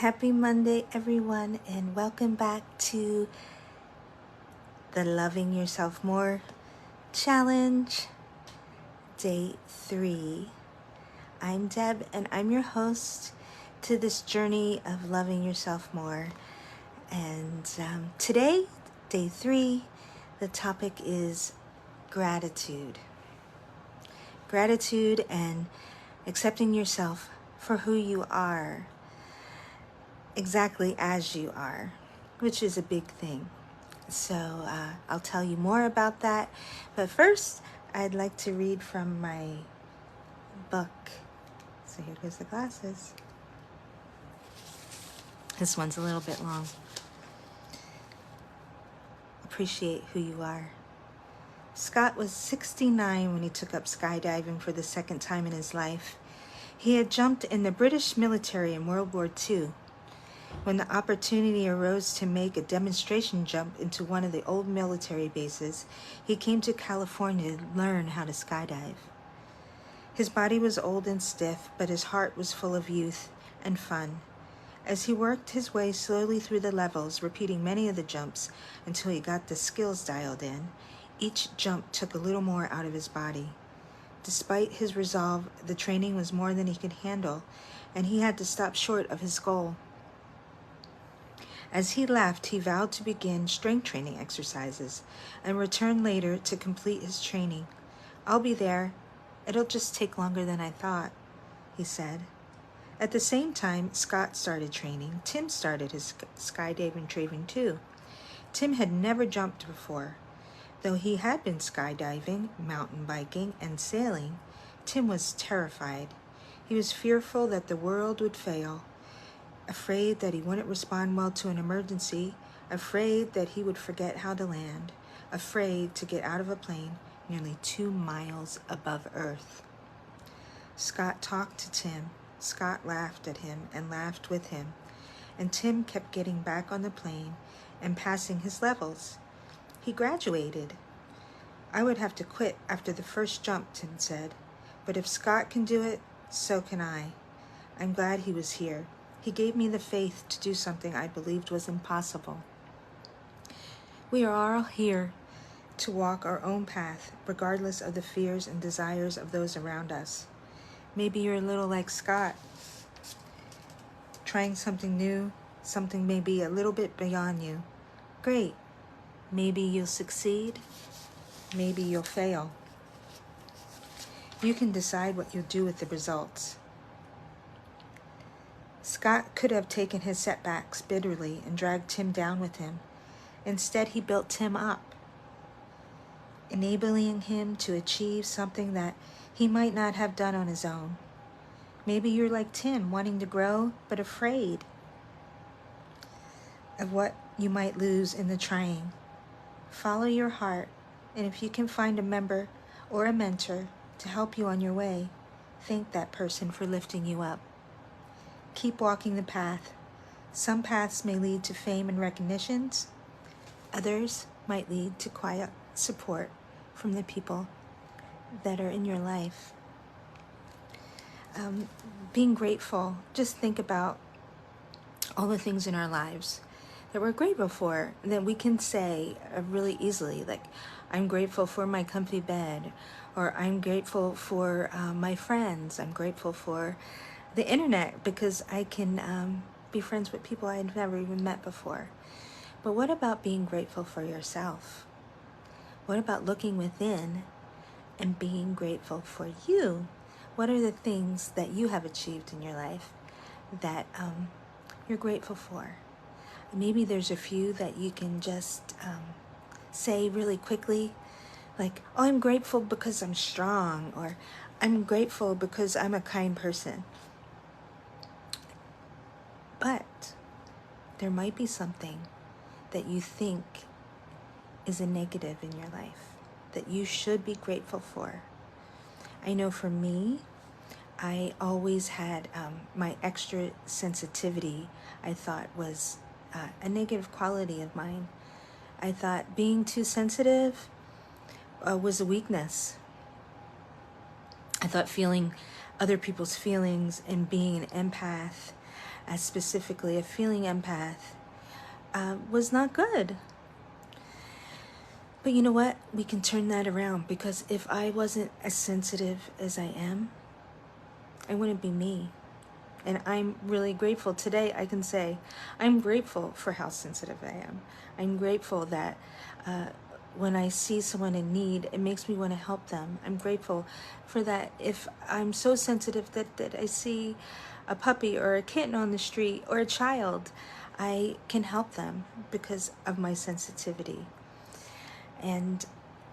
Happy Monday, everyone, and welcome back to the Loving Yourself More Challenge, Day 3. I'm Deb, and I'm your host to this journey of loving yourself more. And today, Day 3, the topic is gratitude. Gratitude and accepting yourself for who you are, exactly as you are, which is a big thing. So I'll tell you more about that. But first, I'd like to read from my book. So here goes the glasses. This one's a little bit long. Appreciate who you are. Scott was 69 when he took up skydiving for the second time in his life. He had jumped in the British military in World War II. When the opportunity arose to make a demonstration jump into one of the old military bases, he came to California to learn how to skydive. His body was old and stiff, but his heart was full of youth and fun. As he worked his way slowly through the levels, repeating many of the jumps until he got the skills dialed in, each jump took a little more out of his body. Despite his resolve, the training was more than he could handle, and he had to stop short of his goal. As he left, he vowed to begin strength training exercises and return later to complete his training. "I'll be there. It'll just take longer than I thought," he said. At the same time Scott started training, Tim started his skydiving training too. Tim had never jumped before. Though he had been skydiving, mountain biking, and sailing, Tim was terrified. He was fearful that the world would fail, afraid that he wouldn't respond well to an emergency, afraid that he would forget how to land, afraid to get out of a plane nearly 2 miles above Earth. Scott talked to Tim. Scott laughed at him and laughed with him, and Tim kept getting back on the plane and passing his levels. He graduated. "I would have to quit after the first jump," Tim said, "but if Scott can do it, so can I. I'm glad he was here. He gave me the faith to do something I believed was impossible." We are all here to walk our own path, regardless of the fears and desires of those around us. Maybe you're a little like Scott, trying something new, something maybe a little bit beyond you. Great. Maybe you'll succeed. Maybe you'll fail. You can decide what you'll do with the results. Scott could have taken his setbacks bitterly and dragged Tim down with him. Instead, he built Tim up, enabling him to achieve something that he might not have done on his own. Maybe you're like Tim, wanting to grow, but afraid of what you might lose in the trying. Follow your heart, and if you can find a member or a mentor to help you on your way, thank that person for lifting you up. Keep walking the path. Some paths may lead to fame and recognitions. Others might lead to quiet support from the people that are in your life. Being grateful, just think about all the things in our lives that we're grateful for, that we can say really easily, like, I'm grateful for my comfy bed, or I'm grateful for my friends, I'm grateful for the internet because I can be friends with people I've never even met before. But what about being grateful for yourself? What about looking within and being grateful for you? What are the things that you have achieved in your life that you're grateful for? Maybe there's a few that you can just say really quickly, like, "Oh, I'm grateful because I'm strong," or "I'm grateful because I'm a kind person." But there might be something that you think is a negative in your life that you should be grateful for. I know for me, I always had my extra sensitivity, I thought was a negative quality of mine. I thought being too sensitive was a weakness. I thought feeling other people's feelings and being an empath as specifically a feeling empath, was not good. But you know what? We can turn that around, because if I wasn't as sensitive as I am, I wouldn't be me. And I'm really grateful. Today I can say I'm grateful for how sensitive I am. I'm grateful that when I see someone in need, it makes me want to help them. I'm grateful for that. If I'm so sensitive that I see a puppy or a kitten on the street or a child, I can help them because of my sensitivity. And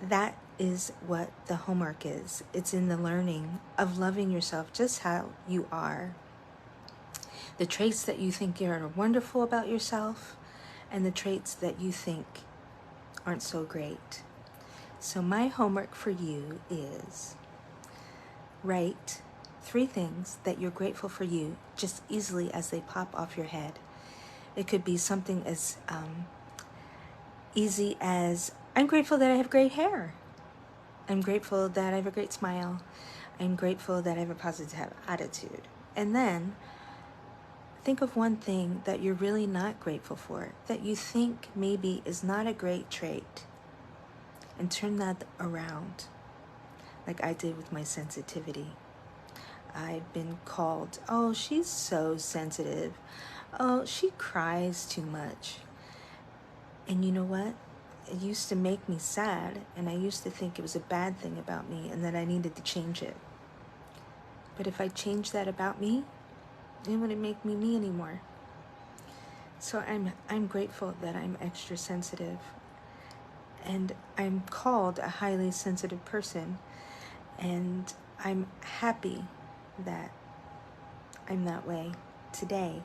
that is what the homework is. It's in the learning of loving yourself just how you are. The traits that you think are wonderful about yourself, and the traits that you think aren't so great. So my homework for you is write 3 things that you're grateful for you, just easily as they pop off your head. It could be something as easy as, I'm grateful that I have great hair. I'm grateful that I have a great smile. I'm grateful that I have a positive attitude. And then think of one thing that you're really not grateful for, that you think maybe is not a great trait, and turn that around, like I did with my sensitivity. I've been called, oh, she's so sensitive. Oh, she cries too much. And you know what? It used to make me sad, and I used to think it was a bad thing about me and that I needed to change it. But if I changed that about me, it wouldn't make me me anymore. So I'm grateful that I'm extra sensitive, and I'm called a highly sensitive person, and I'm happy that I'm that way today,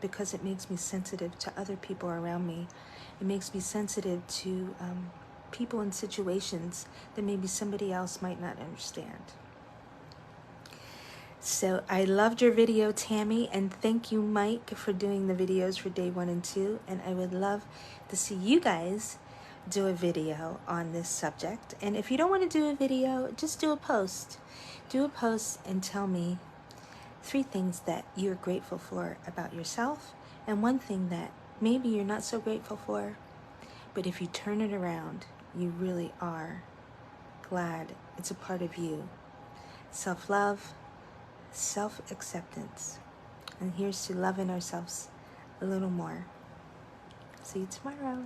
because it makes me sensitive to other people around me. It makes me sensitive to people in situations that maybe somebody else might not understand. So I loved your video, Tammy, and thank you, Mike, for doing the videos for day 1 and 2. And I would love to see you guys do a video on this subject. And if you don't want to do a video, just do a post. Do a post and tell me 3 things that you're grateful for about yourself, and 1 thing that maybe you're not so grateful for, but if you turn it around, you really are glad it's a part of you. Self-love, self-acceptance. And here's to loving ourselves a little more. See you tomorrow.